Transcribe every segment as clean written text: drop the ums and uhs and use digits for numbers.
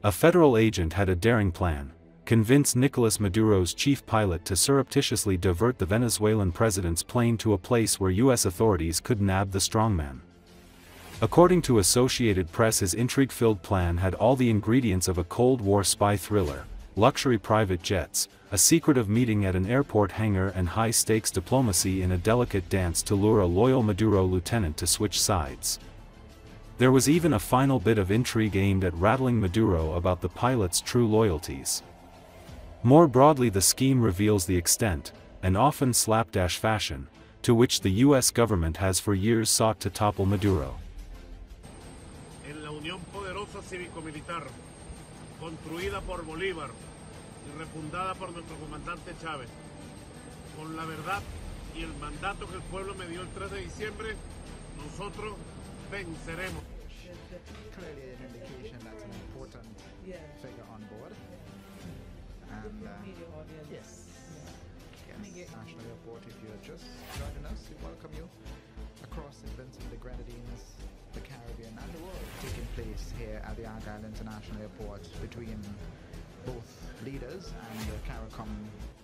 A federal agent had a daring plan: convince Nicolas Maduro's chief pilot to surreptitiously divert the Venezuelan president's plane to a place where U.S. authorities could nab the strongman. According to Associated Press, his intrigue-filled plan had all the ingredients of a Cold War spy thriller: luxury private jets, a secretive meeting at an airport hangar, and high-stakes diplomacy in a delicate dance to lure a loyal Maduro lieutenant to switch sides. There was even a final bit of intrigue aimed at rattling Maduro about the pilot's true loyalties. More broadly, the scheme reveals the extent, and often slapdash fashion, to which the U.S. government has for years sought to topple Maduro. En la unión poderosa cívico-militar, construida por Bolívar y refundada por nuestro comandante Chávez, con la verdad y el mandato que el pueblo me dio el 3 de diciembre, nosotros venceremos. Clearly an indication that's an important figure on board. And yes, National Airport, if you're just joining us, we welcome you across Vincent, the Grenadines, the Caribbean, and the world, taking place here at the Argyle International Airport between both leaders and the CARICOM.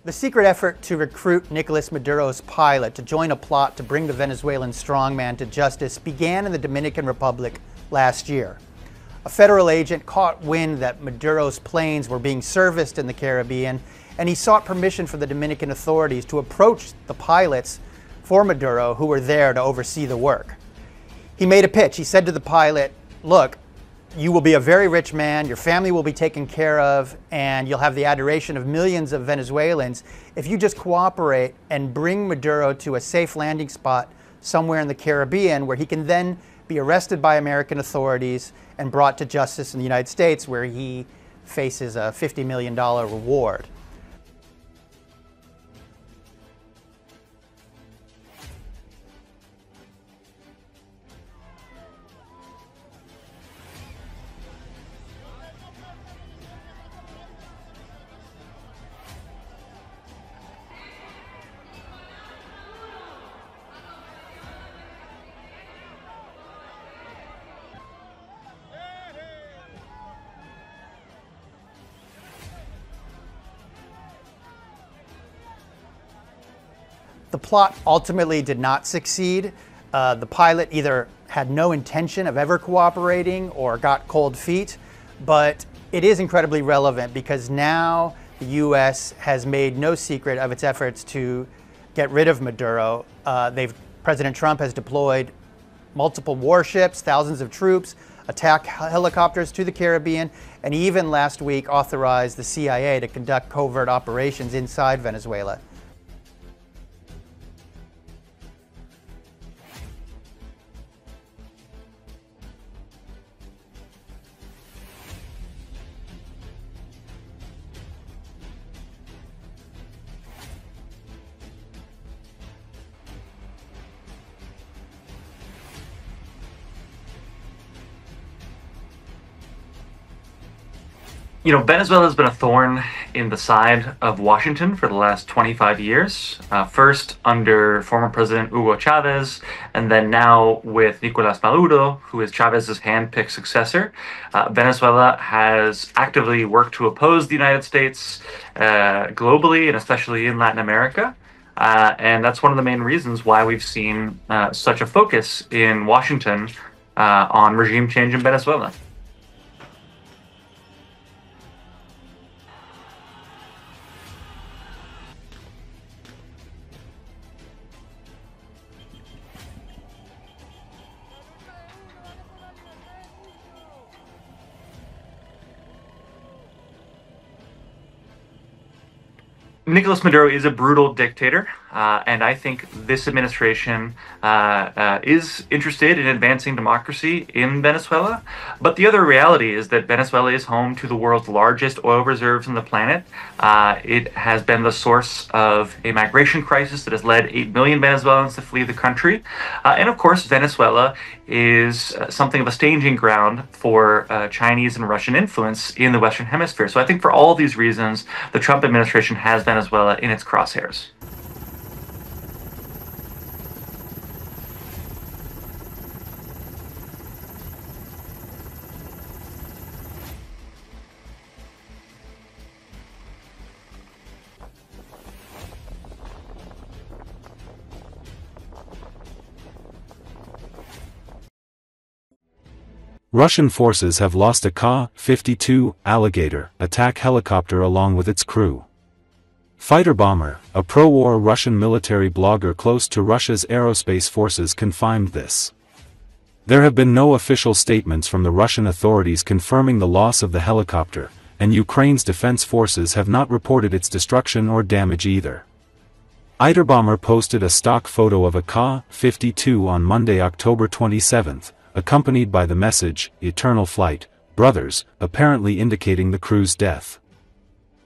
The secret effort to recruit Nicolas Maduro's pilot to join a plot to bring the Venezuelan strongman to justice began in the Dominican Republic last year. A federal agent caught wind that Maduro's planes were being serviced in the Caribbean, and he sought permission from the Dominican authorities to approach the pilots for Maduro who were there to oversee the work. He made a pitch. He said to the pilot, "Look, you will be a very rich man, your family will be taken care of, and you'll have the adoration of millions of Venezuelans if you just cooperate and bring Maduro to a safe landing spot somewhere in the Caribbean where he can then be arrested by American authorities and brought to justice in the United States, where he faces a $50 million reward." The plot ultimately did not succeed. The pilot either had no intention of ever cooperating or got cold feet, but it is incredibly relevant because now the U.S. has made no secret of its efforts to get rid of Maduro. President Trump has deployed multiple warships, thousands of troops, attack helicopters to the Caribbean, and even last week authorized the CIA to conduct covert operations inside Venezuela. You know, Venezuela has been a thorn in the side of Washington for the last 25 years. First under former President Hugo Chavez, and then now with Nicolas Maduro, who is Chavez's hand-picked successor. Venezuela has actively worked to oppose the United States globally, and especially in Latin America. And that's one of the main reasons why we've seen such a focus in Washington on regime change in Venezuela. Nicolas Maduro is a brutal dictator, and I think this administration is interested in advancing democracy in Venezuela. But the other reality is that Venezuela is home to the world's largest oil reserves on the planet. It has been the source of a migration crisis that has led 8 million Venezuelans to flee the country. And of course, Venezuela is something of a staging ground for Chinese and Russian influence in the Western Hemisphere. So I think for all these reasons, the Trump administration has Venezuela in its crosshairs. Russian forces have lost a Ka-52 Alligator attack helicopter along with its crew. Fighter Bomber, a pro-war Russian military blogger close to Russia's aerospace forces, confirmed this. There have been no official statements from the Russian authorities confirming the loss of the helicopter, and Ukraine's defense forces have not reported its destruction or damage either. Fighter Bomber posted a stock photo of a Ka-52 on Monday, October 27th, accompanied by the message, "Eternal Flight, Brothers," apparently indicating the crew's death.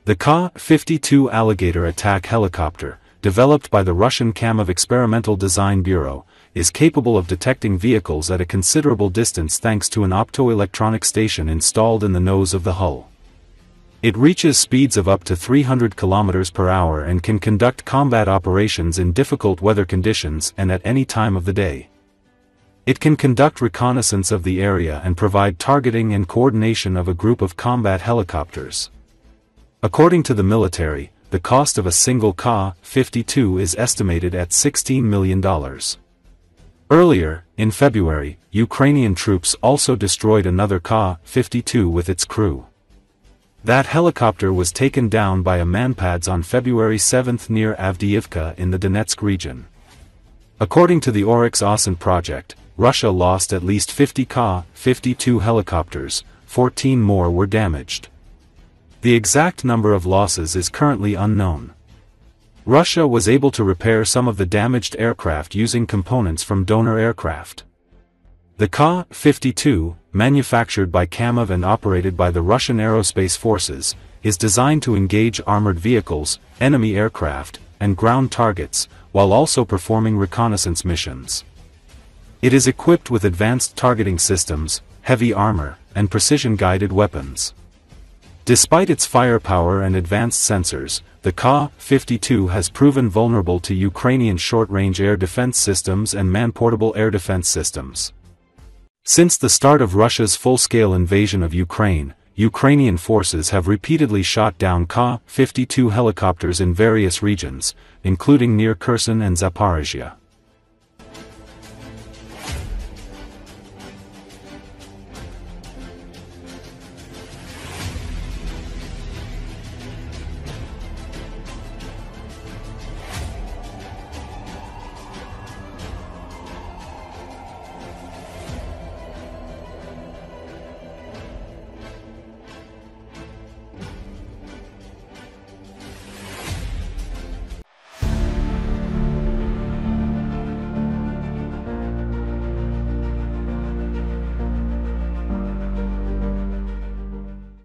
The Ka-52 Alligator attack helicopter, developed by the Russian Kyiv Experimental Design Bureau, is capable of detecting vehicles at a considerable distance thanks to an optoelectronic station installed in the nose of the hull. It reaches speeds of up to 300 km per hour and can conduct combat operations in difficult weather conditions and at any time of the day. It can conduct reconnaissance of the area and provide targeting and coordination of a group of combat helicopters. According to the military, the cost of a single Ka-52 is estimated at $16 million. Earlier, in February, Ukrainian troops also destroyed another Ka-52 with its crew. That helicopter was taken down by a manpads on February 7 near Avdiivka in the Donetsk region. According to the Oryx Ascent project, Russia lost at least 50 Ka-52 helicopters, 14 more were damaged. The exact number of losses is currently unknown. Russia was able to repair some of the damaged aircraft using components from donor aircraft. The Ka-52, manufactured by Kyiv and operated by the Russian Aerospace Forces, is designed to engage armored vehicles, enemy aircraft, and ground targets, while also performing reconnaissance missions. It is equipped with advanced targeting systems, heavy armor, and precision-guided weapons. Despite its firepower and advanced sensors, the Ka-52 has proven vulnerable to Ukrainian short-range air defense systems and man-portable air defense systems. Since the start of Russia's full-scale invasion of Ukraine, Ukrainian forces have repeatedly shot down Ka-52 helicopters in various regions, including near Kherson and Zaporizhia.